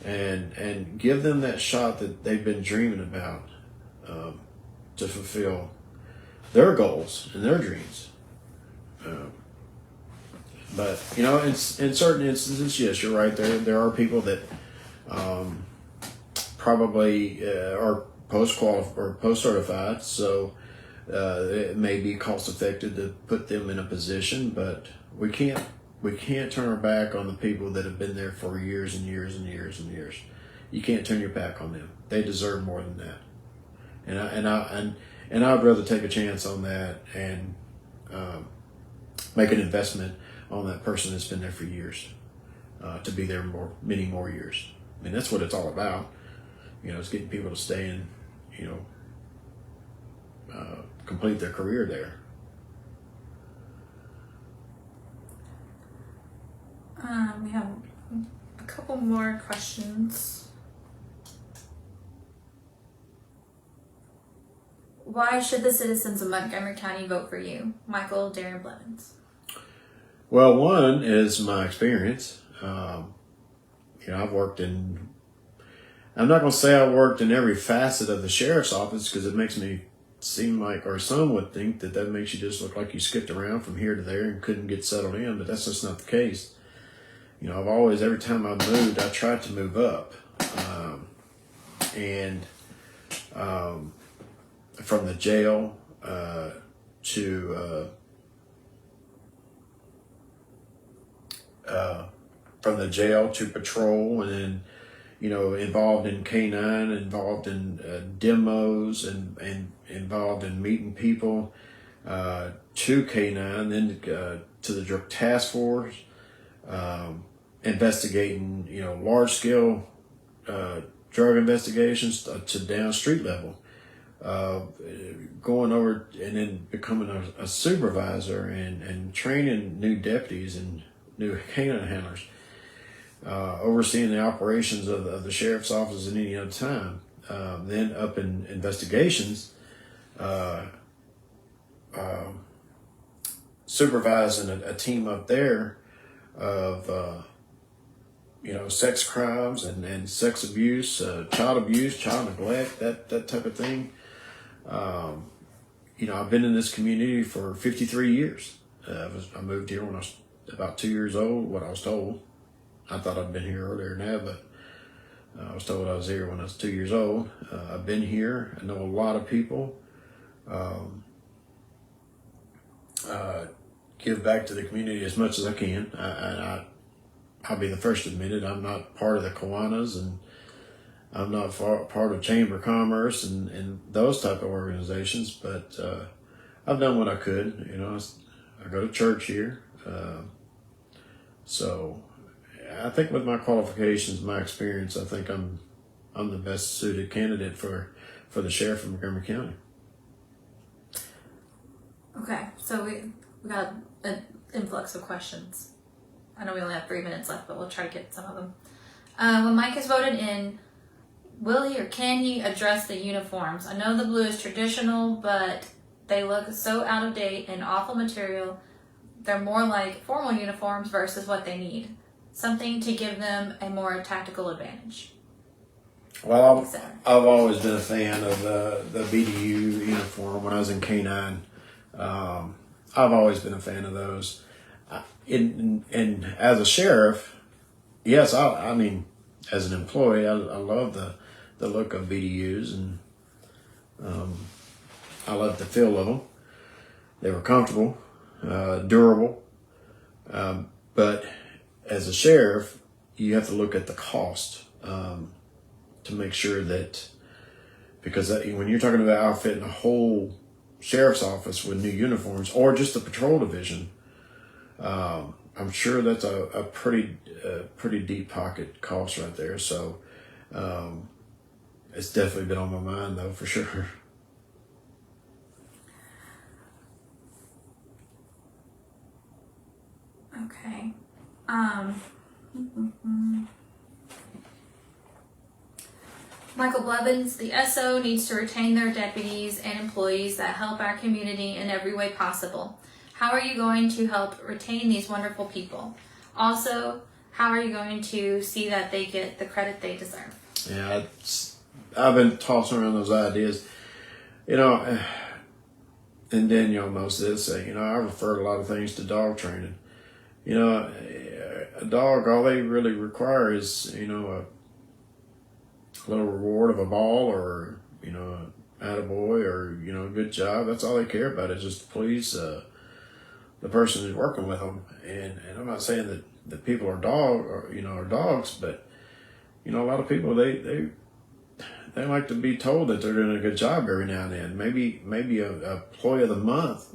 and give them that shot that they've been dreaming about, to fulfill their goals and their dreams. But in certain instances, yes, you're right. There are people that probably are post certified, so it may be cost effective to put them in a position. But we can't turn our back on the people that have been there for years and years and years and years. You can't turn your back on them. They deserve more than that. And I'd rather take a chance on that and make an investment on that person that's been there for years, to be there many more years. I mean, that's what it's all about. It's getting people to stay and complete their career there. We have a couple more questions. Why should the citizens of Montgomery County vote for you? Michael Darren Blevins. Well, one is my experience. I've worked in, I'm not going to say I worked in every facet of the sheriff's office because it makes me seem like, or some would think that makes you just look like you skipped around from here to there and couldn't get settled in, but that's just not the case. I've always, every time I moved, I tried to move up. From the jail from the jail to patrol, and then involved in K9, involved in demos, and involved in meeting people, to K9, then to the drug task force, investigating large scale drug investigations to down street level. going over and then becoming a supervisor and training new deputies and new canine handlers, overseeing the operations of the sheriff's office at any other time. Then up in investigations, supervising a team up there of sex crimes and sex abuse, child abuse, child neglect, that type of thing. I've been in this community for 53 years. I moved here when I was about 2 years old, what I was told. I thought I'd been here earlier than that, but I was told I was here when I was 2 years old. I've been here. I know a lot of people. Give back to the community as much as I can. I'll be the first to admit it. I'm not part of the Kiwanis, and I'm not part of Chamber of Commerce and those type of organizations, but I've done what I could. I go to church here. So I think with my qualifications, my experience, I think I'm the best suited candidate for the sheriff of Montgomery County. Okay, so we got an influx of questions. I know we only have 3 minutes left, but we'll try to get some of them. When Mike is voted in, will he or can he address the uniforms? I know the blue is traditional, but they look so out of date and awful material. They're more like formal uniforms versus what they need. Something to give them a more tactical advantage. Well, I've always been a fan of the BDU uniform when I was in K9. I've always been a fan of those. And as a sheriff, yes, I mean, as an employee, I love the look of BDUs, and I love the feel of them. They were comfortable, durable, but as a sheriff, you have to look at the cost to make sure that, because when you're talking about outfitting a whole sheriff's office with new uniforms, or just the patrol division, I'm sure that's a pretty deep pocket cost right there. So it's definitely been on my mind, though, for sure. Okay. Michael Blevins, the SO needs to retain their deputies and employees that help our community in every way possible. How are you going to help retain these wonderful people? Also, how are you going to see that they get the credit they deserve? Yeah, I've been tossing around those ideas. And Danielle knows this. I refer a lot of things to dog training. A dog, all they really require is, a little reward of a ball, or, an attaboy, or, good job. That's all they care about, is just to please the person who's working with them. And I'm not saying that people are dogs, but, a lot of people, they like to be told that they're doing a good job every now and then. Maybe a employee of the month,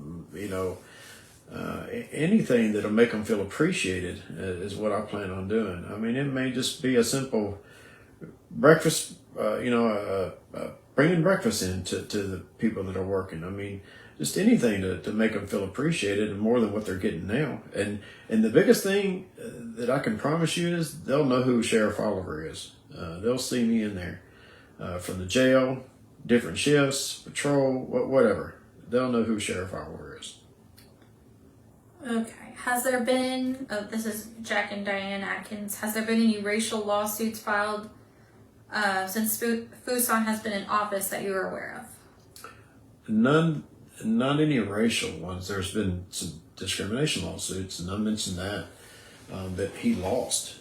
anything that'll make them feel appreciated is what I plan on doing. I mean, it may just be a simple breakfast, bringing breakfast in to the people that are working. I mean, just anything to make them feel appreciated, and more than what they're getting now. And the biggest thing that I can promise you is they'll know who Sheriff Oliver is. They'll see me in there from the jail, different shifts, patrol, whatever. They'll know who Sheriff Oliver is. Okay. Has there been, this is Jack and Diane Atkins, has there been any racial lawsuits filed since Fuson has been in office that you are aware of? None, not any racial ones. There's been some discrimination lawsuits, and I mentioned that he lost.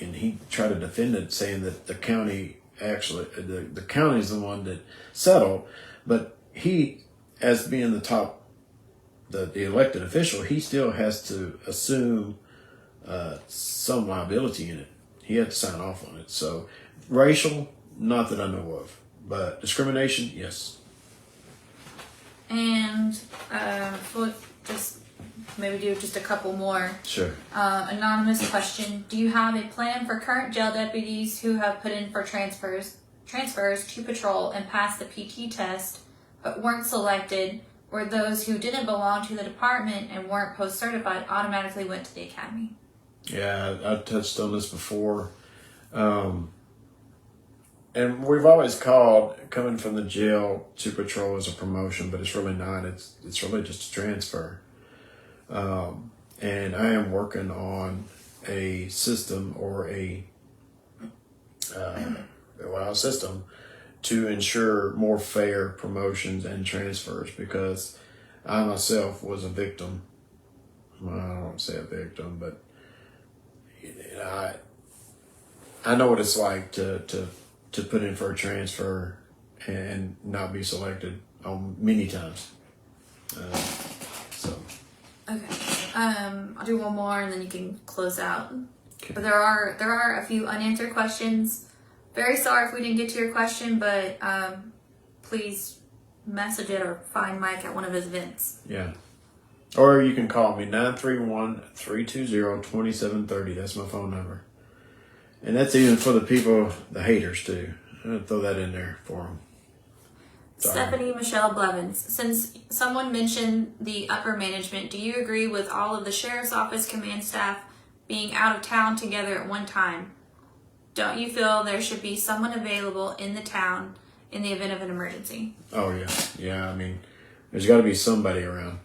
And he tried to defend it, saying that the county the county is the one that settled, but he, as being the top, the elected official, he still has to assume some liability in it. He had to sign off on it. So racial, not that I know of, but discrimination, yes. And we'll just maybe do just a couple more. Sure. Anonymous question: do you have a plan for current jail deputies who have put in for transfers transfers to patrol and passed the PT test but weren't selected, or those who didn't belong to the department and weren't post certified automatically went to the academy? Yeah, I touched on this before. And we've always called coming from the jail to patrol as a promotion, but it's really not. It's really just a transfer. And I am working on a system or a system to ensure more fair promotions and transfers, because I myself was a victim. Well, I don't want to say a victim, but I know what it's like to put in for a transfer and not be selected on many times. Okay. I'll do one more and then you can close out. Okay. But there are a few unanswered questions. Very sorry if we didn't get to your question, but please message it or find Mike at one of his events. Yeah. Or you can call me 931-320-2730. That's my phone number. And that's even for the people, the haters too. I'm going to throw that in there for them. Sorry. Stephanie Michelle Blevins, since someone mentioned the upper management, do you agree with all of the sheriff's office command staff being out of town together at one time? Don't you feel there should be someone available in the town in the event of an emergency? Oh, yeah. Yeah, I mean, there's got to be somebody around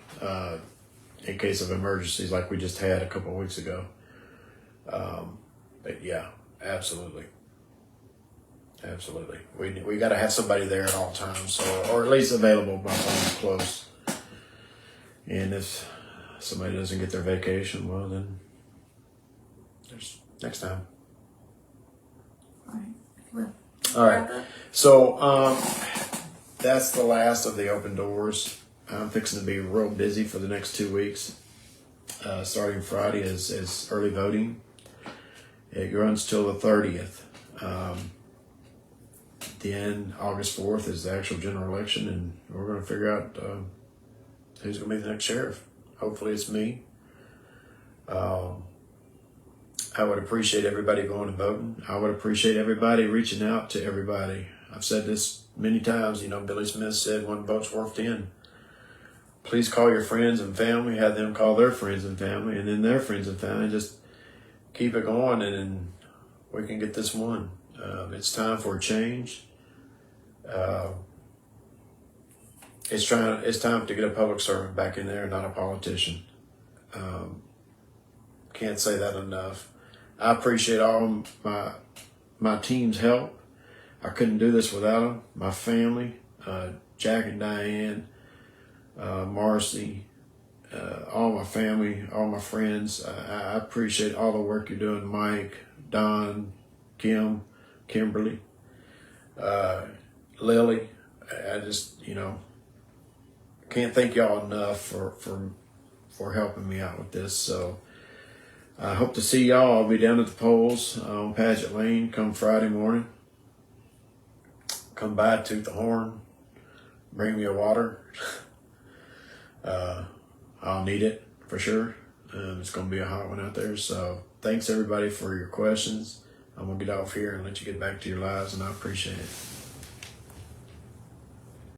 in case of emergencies like we just had a couple of weeks ago. But yeah, absolutely. Absolutely. We got to have somebody there at all times, or at least available. My phone's close. And if somebody doesn't get their vacation, well, then there's next time. All right, if you will. All right. So that's the last of the open doors. I'm fixing to be real busy for the next 2 weeks. Starting Friday is early voting. It runs till the 30th. Then August 4th is the actual general election, and we're going to figure out who's going to be the next sheriff. Hopefully it's me. I would appreciate everybody going and voting. I would appreciate everybody reaching out to everybody. I've said this many times. Billy Smith said 1 vote's worth 10. Please call your friends and family, have them call their friends and family, and then their friends and family. Just keep it going, and then we can get this won. It's time for a change. It's time to get a public servant back in there, not a politician. Can't say that enough. I appreciate all my team's help. I couldn't do this without them. My family, Jack and Diane, Marcy, all my family, all my friends. I appreciate all the work you're doing, Mike, Don, Kim, Kimberly, Lily. I just, can't thank y'all enough for helping me out with this. So I hope to see y'all. I'll be down at the polls on Paget Lane come Friday morning. Come by, toot the horn, bring me a water. I'll need it for sure. It's going to be a hot one out there. So thanks everybody for your questions. I'm going to get off here and let you get back to your lives, and I appreciate it.